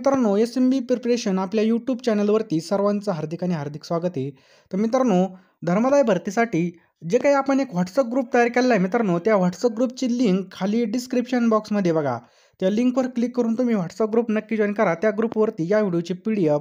मित्रांनो, एस-एम-बी प्रिपरेशन आपल्या यूट्यूब चॅनलवरती सर्वांचं हार्दिक आणि हार्दिक स्वागत आहे. तर मित्रांनो, धर्मादाय भरतीसाठी जे काही आपण एक WhatsApp ग्रुप तयार केलेला आहे मित्रांनो, त्या WhatsApp ग्रुपची लिंक खाली डिस्क्रिप्शन बॉक्समध्ये बघा. त्या लिंकवर क्लिक करून तुम्ही WhatsApp ग्रुप नक्की जॉइन करा. त्या ग्रुपवरती या व्हिडिओची PDF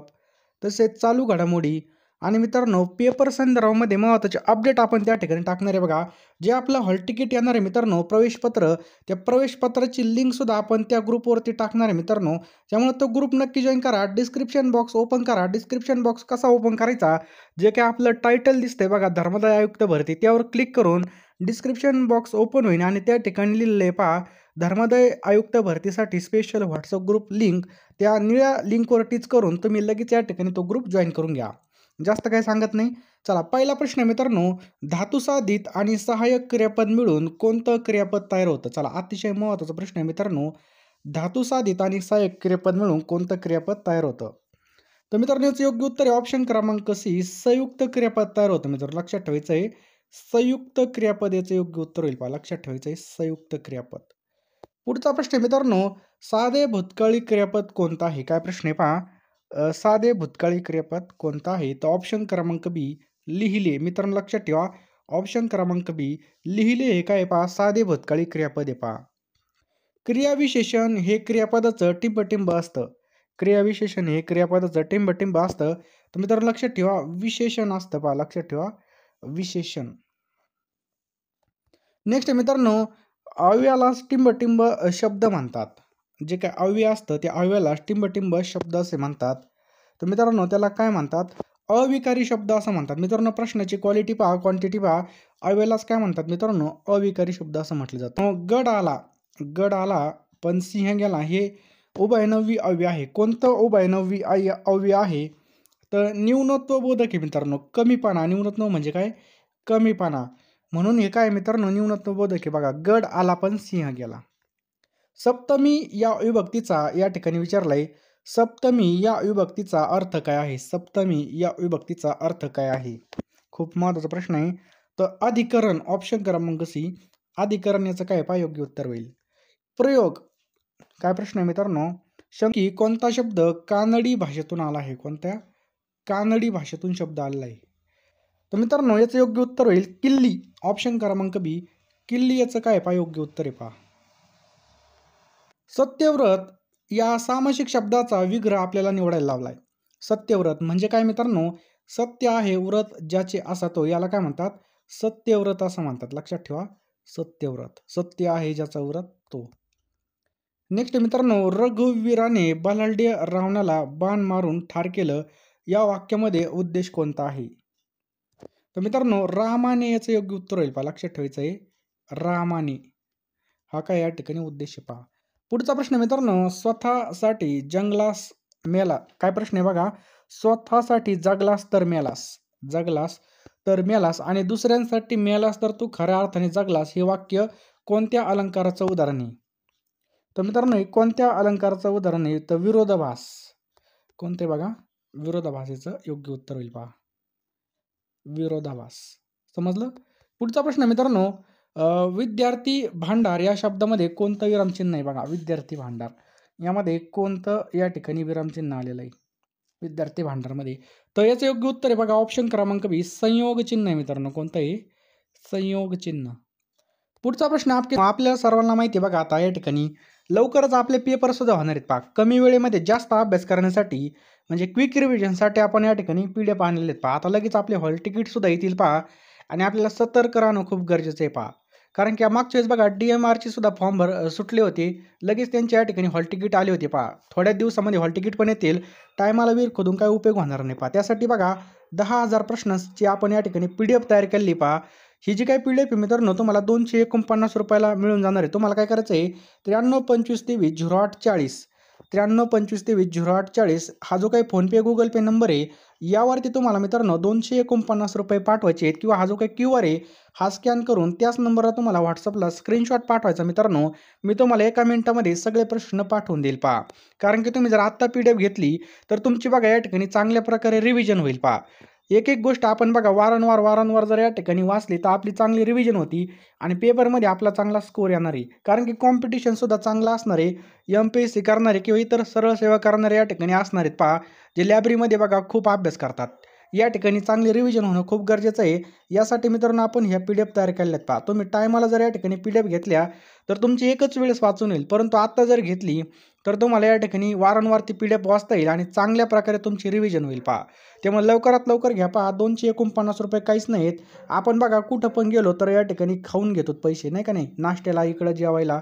तसेच चालू घडामोडी आणि मित्रांनो पेपर संदर्भामध्ये महत्त्वाचे अपडेट आपण त्या ठिकाणी टाकणार आहे बघा. जे आपलं हॉल तिकीट येणार आहे मित्रांनो, प्रवेशपत्र, त्या प्रवेशपत्राची लिंकसुद्धा आपण त्या ग्रुपवरती टाकणार आहे मित्रांनो. त्यामुळे तो ग्रुप नक्की जॉइन करा. डिस्क्रिप्शन बॉक्स ओपन करा. डिस्क्रिप्शन बॉक्स कसा ओपन करायचा, जे काही आपलं टायटल दिसतंय बघा धर्मादाय आयुक्त भरती, त्यावर क्लिक करून डिस्क्रिप्शन बॉक्स ओपन होईल आणि त्या ठिकाणी लिहिलेलं आहे पहा, धर्मादाय आयुक्त भरतीसाठी स्पेशल WhatsApp ग्रुप लिंक. त्या निळ्या लिंकवर टिच करून तुम्ही लगेच या ठिकाणी तो ग्रुप जॉइन करून घ्या. जास्त काही सांगत नाही. चला पहिला प्रश्न आहे मित्रांनो, धातुसाधित आणि सहाय्यक क्रियापद मिळून कोणतं क्रियापद तयार होतं? चला अतिशय महत्त्वाचा प्रश्न आहे मित्रांनो, धातुसाधित आणि सहाय्यक क्रियापद मिळून कोणतं क्रियापद तयार होतं? तर मित्रांनो याचं योग्य उत्तर आहे ऑप्शन क्रमांक सी, संयुक्त क्रियापद तयार होतं. मित्रांनो लक्षात ठेवायचं आहे संयुक्त क्रियापद याचं योग्य उत्तर होईल पहा. लक्षात ठेवायचं आहे संयुक्त क्रियापद. पुढचा प्रश्न आहे मित्रांनो, साधे भूतकाळी क्रियापद कोणतं आहे? काय प्रश्न आहे पहा, साधे भूतकाळी क्रियापद कोणतं आहे? तर ऑप्शन क्रमांक बी, लिहिले. मित्रांनो लक्षात ठेवा ऑप्शन क्रमांक बी, लिहिले हे काय पहा साधे भूतकाळी क्रियापद आहे पहा. क्रियाविशेषण हे क्रियापदाचं टिंबटिंब असतं. क्रियाविशेषण हे क्रियापदाचं टिंबटिंब असतं. तर मित्रांनो लक्षात ठेवा विशेषण असतं पहा. लक्षात ठेवा विशेषण. नेक्स्ट मित्रांनो, अव्ययालाच टिंबटिंब शब्द म्हणतात. जे काय अव्यय असतं त्या अव्ययाला टिंबटिंब शब्द असे म्हणतात. तर मित्रांनो त्याला काय म्हणतात? अविकारी शब्द असं म्हणतात. मित्रांनो प्रश्नाची क्वालिटी पहा, क्वांटिटी पहा. अव्ययालाच काय म्हणतात मित्रांनो? अविकारी शब्द असं म्हटलं जातं. गड आला पण सिंह गेला हे उभयनवी अव्यय आहे. कोणतं उभयनवी अव्यय आहे? तर न्यूनत्व बोधक आहे मित्रांनो. कमीपणा, न्यूनत्व म्हणजे काय? कमीपणा. म्हणून हे काय मित्रांनो न्यूनत्व बोधक आहे बघा. गड आला पण सिंह गेला. सप्तमी या विभक्तीचा या ठिकाणी विचारलाय. सप्तमी या विभक्तीचा अर्थ काय आहे? सप्तमी या विभक्तीचा अर्थ काय आहे? खूप महत्त्वाचा प्रश्न आहे. तर अधिकरण ऑप्शन क्रमांक सी, अधिकरण याचं काय पहा योग्य उत्तर होईल. प्रयोग काय प्रश्न आहे मित्रांनो, शंकी कोणता शब्द कानडी भाषेतून आला आहे? कोणत्या कानडी भाषेतून शब्द आलेला आहे? तर मित्रांनो याचं योग्य उत्तर होईल किल्ली. ऑप्शन क्रमांक बी, किल्ली याचं काय पहा योग्य उत्तर आहे पहा. सत्यव्रत या सामासिक शब्दाचा विग्रह आपल्याला निवडायला लावलाय. सत्यव्रत म्हणजे काय मित्रांनो? सत्य आहे व्रत ज्याचे असा तो, याला काय म्हणतात? सत्यव्रत असं म्हणतात. लक्षात ठेवा सत्यव्रत. सत्य आहे ज्याचा व्रत तो. नेक्स्ट मित्रांनो, रघुवीराने बलाढ्य रावणाला बाण मारून ठार केलं या वाक्यामध्ये उद्देश कोणता आहे? तर मित्रांनो रामाने याचं योग्य उत्तर होईल पहा. लक्षात ठेवायचं आहे रामाने हा काय या ठिकाणी उद्देश पहा. पुढचा प्रश्न मित्रांनो, स्वतःसाठी जंगलास मेला. काय प्रश्न आहे बघा, स्वतःसाठी जगलास तर मेलास, जगलास तर मेलास आणि दुसऱ्यांसाठी मेलास तर तू खऱ्या अर्थाने जगलास, हे वाक्य कोणत्या अलंकाराचं उदाहरण आहे? तर मित्रांनो कोणत्या अलंकाराचं उदाहरण आहे? तर विरोधाभास. कोणते बघा? विरोधाभासाचं योग्य उत्तर होईल पहा. विरोधाभास. समजलं? पुढचा प्रश्न मित्रांनो, विद्यार्थी भांडार या शब्दामध्ये कोणतं विरामचिन्ह आहे? बघा विद्यार्थी भांडार यामध्ये कोणतं या ठिकाणी विरामचिन्ह आलेलं आहे विद्यार्थी भांडारमध्ये? तर याचं योग्य उत्तर आहे बघा ऑप्शन क्रमांक बी, संयोग चिन्ह आहे मित्रांनो. कोणतं आहे? संयोग चिन्ह. पुढचा प्रश्न आपल्याला सर्वांना माहिती आहे बघा. आता या ठिकाणी लवकरच आपले पेपर सुद्धा होणार आहेत पहा. कमी वेळेमध्ये जास्त अभ्यास करण्यासाठी म्हणजे क्विक रिव्हिजनसाठी आपण या ठिकाणी PDF आणलेले आहेत पहा. आता लगेच आपले हॉल तिकीट सुद्धा येतील पहा आणि आपल्याला सतर्क राहणं खूप गरजेचं आहे पहा. कारण की मागच्या वेळेस बघा DMRचे सुद्धा फॉर्म सुटले होते. लगेच त्यांच्या या ठिकाणी हॉल तिकीट आले होते पहा. थोड्या दिवसामध्ये हॉल तिकीट पण येतील. टायमाला विहीर खोदून काय उपयोग होणार नाही पहा. त्यासाठी बघा 10,000 प्रश्नांची आपण या ठिकाणी PDF तयार केली पहा. ही जी काही PDF आहे मित्रांनो तुम्हाला 249 रुपयाला मिळून जाणार आहे. तुम्हाला काय करायचं आहे 9325230840 9325230840 हा जो काही फोनपे गुगल पे नंबर आहे यावरती तुम्हाला मित्रांनो 249 रुपये पाठवायचे आहेत किंवा हा जो काही QR आहे हा स्कॅन करून त्याच नंबरला तुम्हाला WhatsAppला स्क्रीनशॉट पाठवायचा मित्रांनो. मी तुम्हाला 1 मिनिटामध्ये सगळे प्रश्न पाठवून देईल पहा. कारण की तुम्ही जर आत्ता PDF घेतली तर तुमची बघा या ठिकाणी चांगल्या प्रकारे रिव्हिजन होईल पहा. एक एक गोष्ट आपण बघा वारंवार जर या ठिकाणी वाचली तर आपली चांगली रिव्हिजन होती आणि पेपरमध्ये आपला चांगला स्कोर येणार आहे. कारण की कॉम्पिटिशनसुद्धा चांगलं असणार आहे. MPSC करणारे किंवा इतर सरळ सेवा करणारे या ठिकाणी असणार आहेत पहा, जे लायब्ररीमध्ये बघा खूप अभ्यास करतात. या ठिकाणी चांगली रिव्हिजन होणं खूप गरजेचं आहे. यासाठी मित्रांनो आपण ह्या PDF तयार केलेल्या आहेत पहा. तुम्ही टायमाला जर या ठिकाणी PDF घेतल्या तर तुमची एकच वेळेस वाचून येईल. परंतु आत्ता जर घेतली तर तुम्हाला या ठिकाणी वारंवार ती PDF वाचता येईल आणि चांगल्या प्रकारे तुमची रिव्हिजन होईल पहा. त्यामुळे लवकरात लवकर घ्या पहा. ₹249 काहीच नाहीत. आपण बघा कुठं पण गेलो तर या ठिकाणी खाऊन घेतो पैसे नाही का नाही, नाश्त्याला, इकडं जेवायला.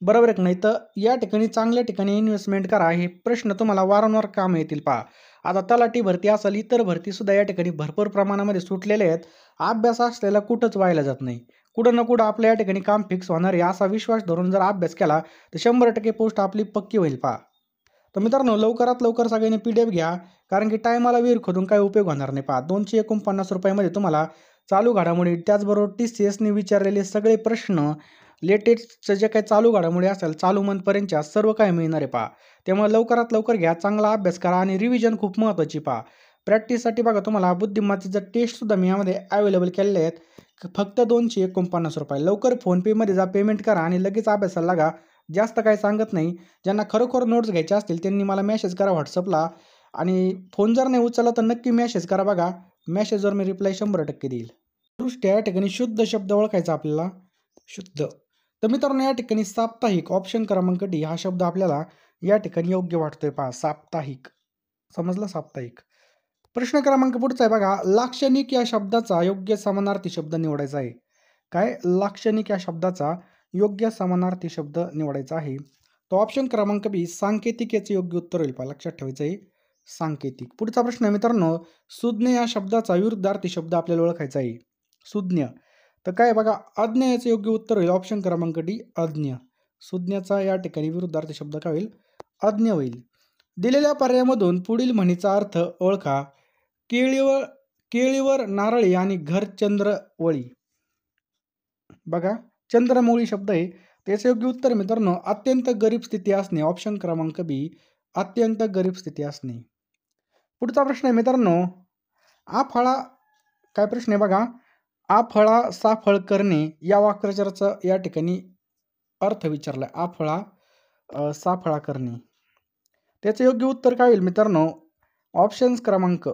बरोबर आहे की नाही? तर या ठिकाणी चांगल्या ठिकाणी इन्व्हेस्टमेंट करा. हे प्रश्न तुम्हाला वारंवार कामं येतील पहा. आता तलाठी भरती असेल, इतर भरतीसुद्धा या ठिकाणी भरपूर प्रमाणामध्ये सुटलेले आहेत. अभ्यास असलेला कुठंच व्हायला जात नाही. कुठं ना कुठं आपल्या या ठिकाणी काम फिक्स होणार आहे असा विश्वास धरून जर अभ्यास केला तर 100% पोस्ट आपली पक्की होईल पहा. तर मित्रांनो लवकरात लवकर सगळ्यांनी PDF घ्या. कारण की टायमाला विहीर खोदून काही उपयोग होणार नाही पहा. ₹249 तुम्हाला चालू घडामोडी त्याचबरोबर TCSने विचारलेले सगळे प्रश्न, लेटेस्टचं जे काही चालू घडामोडी असेल, चालू मंथपर्यंतच्या सर्व काही मिळणार आहे पहा. त्यामुळे लवकरात लवकर घ्या, चांगला अभ्यास करा आणि रिव्हिजन खूप महत्त्वाची पहा. प्रॅक्टिससाठी बघा तुम्हाला बुद्धिमत्तेचं टेस्टसुद्धा मी यामध्ये अवेलेबल केलेले आहेत. फक्त ₹249. लवकर फोनपेमध्ये जा, पेमेंट करा आणि लगेच अभ्यासाला लागा. जास्त काही सांगत नाही. ज्यांना खरोखर नोट्स घ्यायच्या असतील त्यांनी मला मेसेज करा WhatsAppला आणि फोन जर नाही उचलला तर नक्की मेसेज करा बघा. मेसेजवर मी रिप्लाय 100% देईल. दृष्ट्या या ठिकाणी शुद्ध शब्द ओळखायचा आपल्याला. शुद्ध. तर मित्रांनो या ठिकाणी साप्ताहिक ऑप्शन क्रमांक D हा शब्द आपल्याला या ठिकाणी योग्य वाटतोय पहा. साप्ताहिक. समजलं? साप्ताहिक. प्रश्न क्रमांक पुढचा आहे बघा. लाक्षणिक या शब्दाचा योग्य समानार्थी शब्द निवडायचा आहे. काय? लाक्षणिक या शब्दाचा योग्य समानार्थी शब्द निवडायचा आहे. तो ऑप्शन क्रमांक B सांकेतिक याचे योग्य उत्तर होईल पहा. लक्षात ठेवायचं आहे सांकेतिक. पुढचा प्रश्न आहे मित्रांनो. सुज्ञ या शब्दाचा विरुद्धार्थी शब्द आपल्याला ओळखायचा आहे. सुज्ञ. तर काय बघा अज्ञ याचे योग्य उत्तर होईल ऑप्शन क्रमांक D अज्ञ. सुज्ञाचा या ठिकाणी विरुद्धार्थी शब्द काय होईल? अज्ञ होईल. दिलेल्या पर्यायामधून पुढील म्हणीचा अर्थ ओळखा. केळीवर नारळी आणि घर चंद्रवळी. बघा चंद्रमौळी शब्द आहे. त्याचे योग्य उत्तर मित्रांनो अत्यंत गरीब स्थिती असणे. ऑप्शन क्रमांक B अत्यंत गरीब स्थिती असणे. पुढचा प्रश्न आहे मित्रांनो. आफळा काय प्रश्न आहे बघा. आफळा साफळ करणे या वाक्प्रचाराचा या ठिकाणी अर्थ विचारलाय. आफळा साफळा करणे. त्याचे योग्य उत्तर काय होईल मित्रांनो? ऑप्शन क्रमांक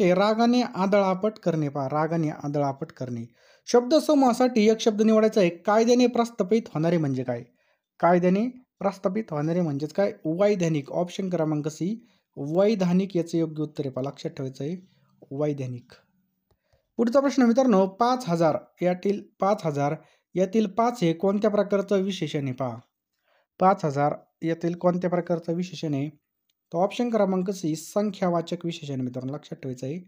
A रागाने आदळआपट करणे पहा. रागाने आदळआपट करणे. शब्दसमूहासाठी एक शब्द निवडायचा आहे. कायद्याने प्रस्थापित होणारे म्हणजे काय? कायद्याने प्रस्थापित होणारे म्हणजेच काय? वैधानिक. ऑप्शन क्रमांक C वैधानिक याचे योग्य उत्तर आहे पहा. लक्षात ठेवायचं आहे वैधानिक. पुढचा प्रश्न मित्रांनो 5000 यातील 5 हे कोणत्या प्रकारचं विशेषण आहे पहा. 5000 यातील कोणत्या प्रकारचं विशेषण आहे? तो ऑप्शन क्रमांक C संख्यावाचक विशेषण मित्रांनो. लक्षात ठेवायचं आहे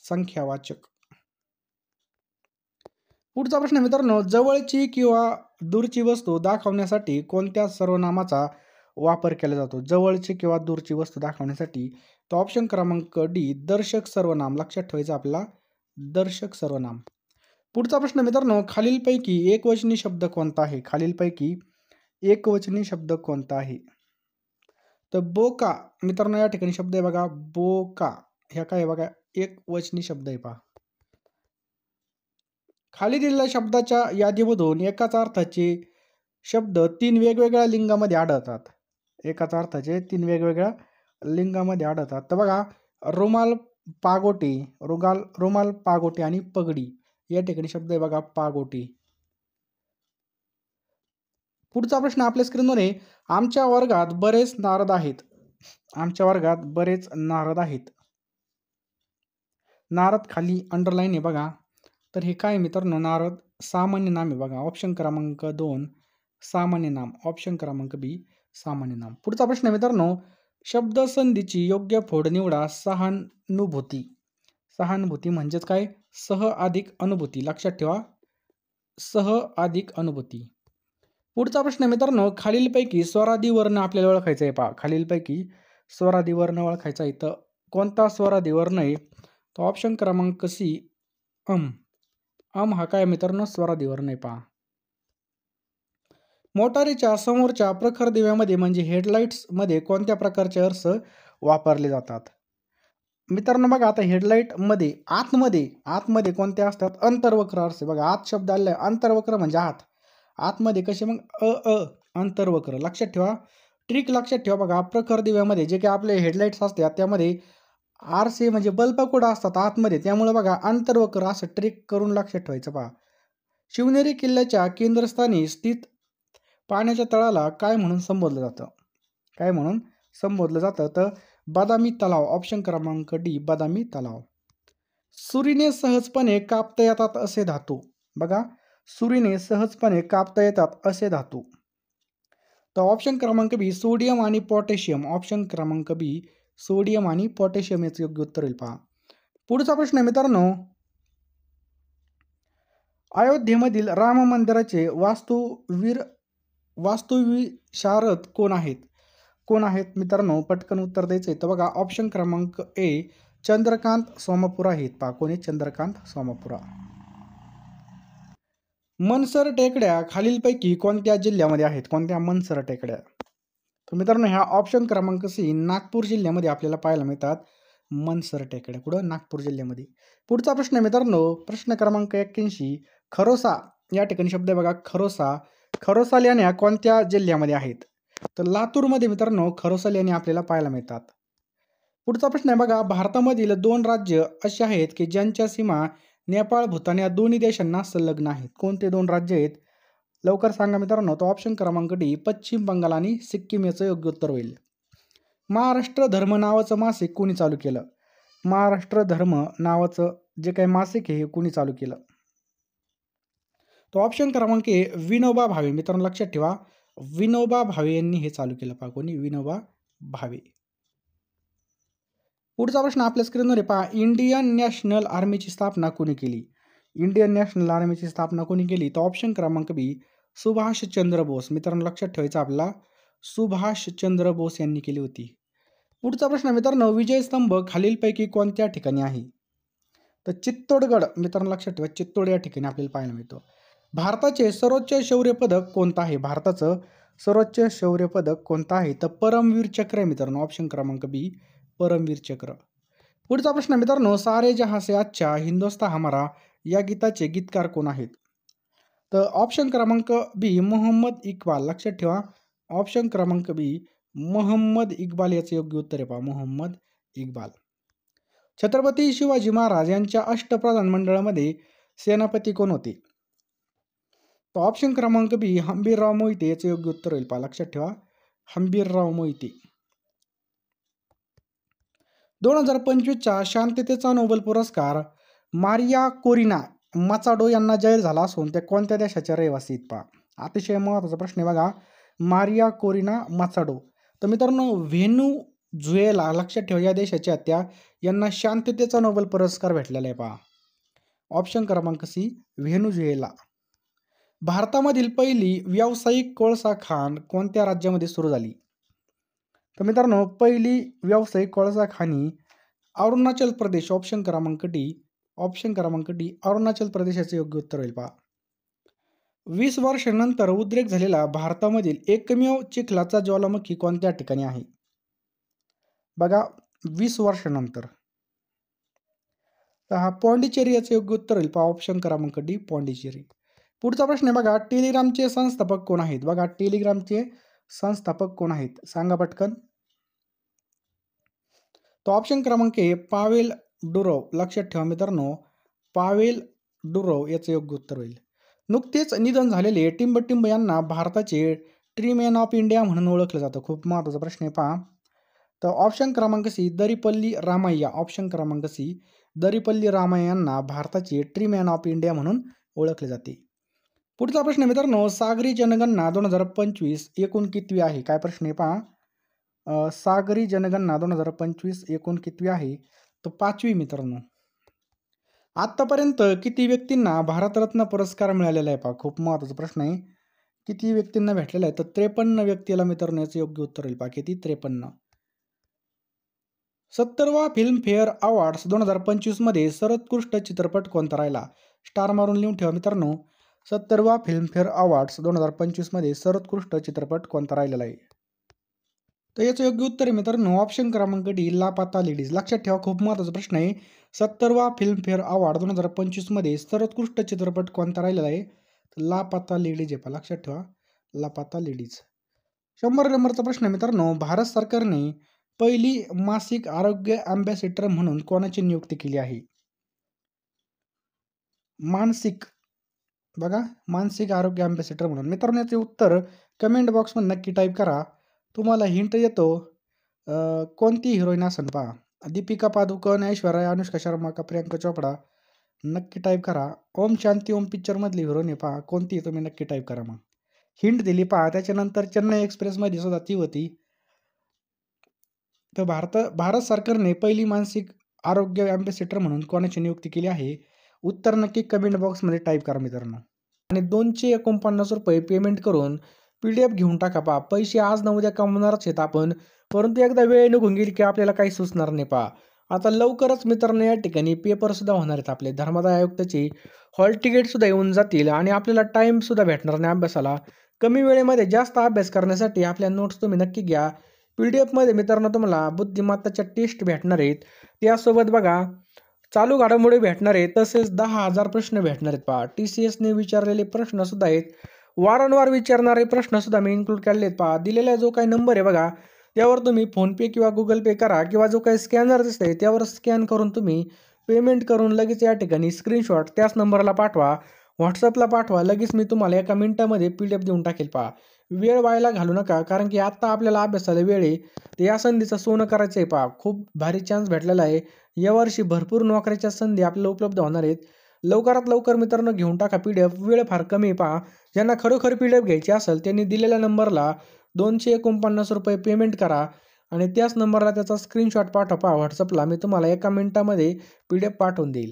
संख्यावाचक. पुढचा प्रश्न मित्रांनो जवळची किंवा दूरची वस्तू दाखवण्यासाठी कोणत्या सर्वनामाचा वापर केला जातो? जवळची किंवा दूरची वस्तू दाखवण्यासाठी तो ऑप्शन क्रमांक D दर्शक सर्वनाम. लक्षात ठेवायचं आपल्याला दर्शक सर्वनाम. पुढचा प्रश्न मित्रांनो खालीलपैकी एकवचनी शब्द कोणता आहे? खालीलपैकी एकवचनी शब्द कोणता आहे? तर बोका मित्रांनो या ठिकाणी शब्द आहे बघा बोका. ह्या काय आहे बघा एकवचनी शब्द आहे पहा. खाली दिलेल्या शब्दाच्या यादीमधून एकाच अर्थाचे शब्द 3 वेगवेगळ्या लिंगामध्ये आढळतात. एकाच अर्थाचे 3 वेगवेगळ्या लिंगामध्ये आढळतात. तर बघा रुमाल पागोटी, रुमाल पागोटी आणि पगडी या ठिकाणी शब्द आहे बघा पागोटी. पुढचा प्रश्न आपल्या स्क्रीनवर आहे. आमच्या वर्गात बरेच नारद आहेत. आमच्या वर्गात बरेच नारद आहेत. नारद खाली अंडरलाईन आहे बघा. तर हे काय मित्रांनो नारद सामान्य नाम आहे बघा. ऑप्शन क्रमांक 2 सामान्य नाम. ऑप्शन क्रमांक B सामान्य नाम. पुढचा प्रश्न मित्रांनो शब्दसंधीची योग्य फोड निवडा. सहानुभूती. सहानुभूती म्हणजेच काय? सह अधिक अनुभूती. लक्षात ठेवा सह अधिक अनुभूती. पुढचा प्रश्न मित्रांनो खालीलपैकी स्वरादी वर्ण आपल्याला ओळखायचा आहे पहा. खालीलपैकी स्वरादी वर्ण ओळखायचा आहे. तर कोणता स्वरादी वर्ण आहे? तो ऑप्शन क्रमांक C अम. अम हा काय मित्रांनो स्वरादी वर्ण आहे पहा. मोटारीच्या समोरच्या प्रखर दिव्यामध्ये म्हणजे हेडलाईट्स मध्ये कोणत्या प्रकारचे अर्स वापरले जातात. मित्रांनो बघा आता हेडलाईटमध्ये आतमध्ये कोणत्या असतात? अंतर्वक्र आरसे. बघा आत शब्द आलेला आहे, अंतर्वक्र म्हणजे आत. आतमध्ये कसे मग अंतर्वक्र. लक्षात ठेवा. ट्रिक लक्षात ठेवा. बघा प्रखर दिव्यामध्ये जे काही आपले हेडलाईट्स असतात त्यामध्ये आरसे म्हणजे बल्ब कुठं असतात? आतमध्ये. त्यामुळे बघा अंतर्वक्र असं ट्रिक करून लक्षात ठेवायचं पहा. शिवनेरी किल्ल्याच्या केंद्रस्थानी स्थित पाण्याच्या तळाला काय म्हणून संबोधलं जातं? काय म्हणून संबोधलं जातं? तर बदामी तलाव. ऑप्शन क्रमांक डी बदामी तलाव. सुरीने सहजपणे कापता येतात असे धातू. बघा सुरीने सहजपणे कापता येतात असे धातू. तर ऑप्शन क्रमांक बी सोडियम आणि पोटॅशियम. ऑप्शन क्रमांक बी सोडियम आणि पोटॅशियम याचं योग्य उत्तर येईल पहा. पुढचा प्रश्न आहे मित्रांनो, अयोध्येमधील राम मंदिराचे वास्तुविशारद कोण आहेत? कोण आहेत मित्रांनो? पटकन उत्तर द्यायचं आहे. तर बघा ऑप्शन क्रमांक ए चंद्रकांत सोमपुरा आहेत पहा. कोणी? चंद्रकांत सोमपुरा. मनसर टेकड्या खालीलपैकी कोणत्या जिल्ह्यामध्ये आहेत? कोणत्या मनसर टेकड्या? तर मित्रांनो ह्या ऑप्शन क्रमांक सी नागपूर जिल्ह्यामध्ये आपल्याला पाहायला मिळतात मनसर टेकड्या. कुठं? नागपूर जिल्ह्यामध्ये. पुढचा प्रश्न आहे मित्रांनो, प्रश्न क्रमांक 81 खरोसा या ठिकाणी शब्द आहे बघा खरोसा. खरोसा लेण्या कोणत्या जिल्ह्यामध्ये आहेत? तर लातूरमध्ये मित्रांनो खरोसा लेण्या आपल्याला पाहायला मिळतात. पुढचा प्रश्न आहे बघा, भारतामधील 2 राज्य अशी आहेत की ज्यांच्या सीमा नेपाळ, भूतान या दोन्ही देशांना संलग्न आहेत. कोणते 2 राज्य आहेत? लवकर सांगा मित्रांनो. तो ऑप्शन क्रमांक डी पश्चिम बंगाल आणि सिक्कीम याचं योग्य उत्तर होईल. महाराष्ट्र धर्म नावाचं मासिक कोणी चालू केलं? महाराष्ट्र धर्म नावाचं जे काही मासिक आहे हे कोणी चालू केलं? तो ऑप्शन क्रमांक ए विनोबा भावे. मित्रांनो लक्षात ठेवा विनोबा भावे यांनी हे चालू केलं पहा. कोणी? विनोबा भावे. पुढचा प्रश्न आपल्या स्क्रीनवर आहे पहा. इंडियन नॅशनल आर्मीची स्थापना कोणी केली? इंडियन नॅशनल आर्मीची स्थापना कोणी केली? तर ऑप्शन क्रमांक बी सुभाषचंद्र बोस. मित्रांनो लक्षात ठेवायचं आपल्याला सुभाषचंद्र बोस यांनी केली होती. पुढचा प्रश्न मित्रांनो, विजयस्तंभ खालीलपैकी कोणत्या ठिकाणी आहे? तर चित्तोडगड. मित्रांनो लक्षात ठेवा चित्तोड या ठिकाणी आपल्याला पाहायला मिळतो. भारताचे सर्वोच्च शौर्य पदक कोणतं आहे? भारताचं सर्वोच्च शौर्य पदक कोणतं आहे? तर परमवीर चक्र आहे मित्रांनो. ऑप्शन क्रमांक बी परमवीर चक्र. पुढचा प्रश्न मित्रांनो, सारे जहां से अच्छा हिंदुस्तान हमारा या गीताचे गीतकार कोण आहेत? तर ऑप्शन क्रमांक बी मोहम्मद इक्बाल. लक्षात ठेवा ऑप्शन क्रमांक बी मोहम्मद इक्बाल याचं योग्य उत्तर आहे पहा. मोहम्मद इक्बाल. छत्रपती शिवाजी महाराज यांच्या अष्टप्रधान मंडळामध्ये सेनापती कोण होते? तर ऑप्शन क्रमांक बी हंबीरराव मोहिते याचं योग्य उत्तर होईल पहा. लक्षात ठेवा हंबीरराव मोहिते. 2025च्या शांततेचा नोबेल पुरस्कार मारिया कोरिना मचाडो यांना जाहीर झाला असून त्या कोणत्या देशाच्या रहिवासी आहेत पहा. अतिशय महत्त्वाचा प्रश्न आहे बघा. Maria Corina Machado. तर मित्रांनो व्हेनेझुएला लक्षात ठेवा या देशाच्या त्या यांना शांततेचा नोबेल पुरस्कार भेटलेला आहे पहा. ऑप्शन क्रमांक सी व्हेनेझुएला. भारतामधील पहिली व्यावसायिक कोळसा खाण कोणत्या राज्यामध्ये सुरू झाली? तर मित्रांनो पहिली व्यावसायिक कोळसा खाणी अरुणाचल प्रदेश. ऑप्शन क्रमांक डी अरुणाचल प्रदेशाचे योग्य उत्तर होईल पहा. 20 वर्षांनंतर उद्रेक झालेला भारतामधील एकमेव चिखलाचा ज्वालामुखी कोणत्या ठिकाणी आहे? बघा 20 वर्षांनंतर. तर हा पॉंडिचेरी याचं योग्य उत्तर होईल पहा. ऑप्शन क्रमांक डी पॉंडिचेरी. पुढचा प्रश्न आहे बघा, टेलिग्रामचे संस्थापक कोण आहेत? बघा टेलिग्रामचे संस्थापक कोण आहेत? सांगा पटकन. तो ऑप्शन क्रमांक ए पावेल डुरोव. लक्षात ठेवा मित्रांनो पावेल डुरोव याचं योग्य उत्तर होईल. नुकतेच निधन झालेले टिंबटिंब यांना भारताचे ट्री मॅन ऑफ इंडिया म्हणून ओळखलं जातं. खूप महत्त्वाचा प्रश्न आहे पहा. तर ऑप्शन क्रमांक सी दरिपल्ली रामय्या. ऑप्शन क्रमांक सी दरिपल्ली रामय्या यांना भारताचे ट्री मॅन ऑफ इंडिया म्हणून ओळखले जाते. पुढचा प्रश्न मित्रांनो, सागरी जनगणना 2025 एकूण कितवी आहे? काय प्रश्न आहे पहा. सागरी जनगणना 2025 एकूण कितवी आहे? तर 5वी मित्रांनो. आत्तापर्यंत किती व्यक्तींना भारतरत्न पुरस्कार मिळालेला आहे पहा. खूप महत्त्वाचा प्रश्न आहे. किती व्यक्तींना भेटलेला आहे? तर 53 व्यक्तीला मित्रांनो याचं योग्य उत्तर होईल पहा. किती? 53. 70वा फिल्मफेअर अवॉर्ड्स 2025 मध्ये सर्वोत्कृष्ट चित्रपट कोणता राहिला? स्टार मारून लिहून ठेवा मित्रांनो. 70वा फिल्मफेअर अवॉर्ड्स 2025 मध्ये सर्वोत्कृष्ट चित्रपट कोणता राहिलेला आहे? तर याचं योग्य उत्तर आहे मित्रांनो ऑप्शन क्रमांक डी, लापाता लेडीज. लक्षात ठेवा, खूप महत्त्वाचा प्रश्न आहे. 70वा फिल्मफेअर अवॉर्ड 2025 मध्ये सर्वोत्कृष्ट चित्रपट कोणता राहिलेला आहे? तर लापाता लेडीज आहे. लक्षात ठेवा, लापाता लेडीज. 100 नंबरचा प्रश्न मित्रांनो, भारत सरकारने पहिली मासिक आरोग्य अँबॅसेडर म्हणून कोणाची नियुक्ती केली आहे? बघा, मानसिक आरोग्य अँबॅसेडर म्हणून. मित्रांनो याचे उत्तर कमेंट बॉक्समध्ये नक्की टाईप करा. तुम्हाला हिंट देतो. कोणती हिरोईन असेल पहा. दीपिका पादुकोण, ऐश्वर्या राय, अनुष्का शर्मा का प्रियंका चोपडा? नक्की टाईप करा. ओम शांती ओम पिक्चरमधली हिरोईन आहे पहा, कोणती तुम्ही नक्की टाईप करा. मग हिंट दिली पहा. त्याच्यानंतर चेन्नई एक्सप्रेसमध्ये सुद्धा ती होती. तर भारत सरकारने पहिली मानसिक आरोग्य अँबॅसेडर म्हणून कोणाची नियुक्ती केली आहे? उत्तर नक्की कमेंट बॉक्समध्ये टाईप करा मित्रांनो. आणि ₹249 पेमेंट करून PDF घेऊन टाका पहा. पैसे आज ना उद्या कमवणारच आहेत आपण, परंतु एकदा वेळ निघून गेली की आपल्याला काही सुचणार नाही पहा. आता लवकरच मित्रांनो या ठिकाणी पेपरसुद्धा होणार आहेत आपले. धर्मादाय आयुक्ताची हॉल तिकीटसुद्धा येऊन जातील आणि आपल्याला टाईमसुद्धा भेटणार नाही अभ्यासाला. कमी वेळेमध्ये जास्त अभ्यास करण्यासाठी आपल्या नोट्स तुम्ही नक्की घ्या. PDF मित्रांनो तुम्हाला बुद्धिमत्ताच्या टेस्ट भेटणार आहेत. त्यासोबत बघा चालू घडामोडी भेटणार आहेत, तसेच 10,000 प्रश्न भेटणार आहेत पहा. TCSने विचारलेले प्रश्नसुद्धा आहेत. वारंवार विचारणारे प्रश्नसुद्धा मी इन्क्लूड केलेले आहेत पहा. दिलेला जो काही नंबर आहे बघा, त्यावर तुम्ही फोनपे किंवा गुगल पे करा किंवा जो काही स्कॅनर दिसतंय त्यावर स्कॅन करून तुम्ही पेमेंट करून लगेच या ठिकाणी स्क्रीनशॉट त्याच नंबरला पाठवा. व्हॉट्सअपला पाठवा. लगेच मी तुम्हाला एका मिनिटामध्ये PDF देऊन टाकेल पहा. वेळ वायाला घालू नका, कारण की आत्ता आपल्याला अभ्यासाला वेळ आहे. तर या संधीचं सोनं करायचं आहे पहा. खूप भारी चान्स भेटलेला आहे. यावर्षी भरपूर नोकऱ्याच्या संधी आपल्याला उपलब्ध होणार आहेत. लवकरात लवकर मित्रांनो घेऊन टाका PDF. वेळ फार कमी आहे पहा. ज्यांना खरोखर PDF घ्यायची असेल त्यांनी दिलेल्या नंबरला ₹249 पेमेंट करा आणि त्याच नंबरला त्याचा स्क्रीनशॉट पाठवा पहा व्हॉट्सअपला. मी तुम्हाला एका मिनिटामध्ये PDF पाठवून देईल.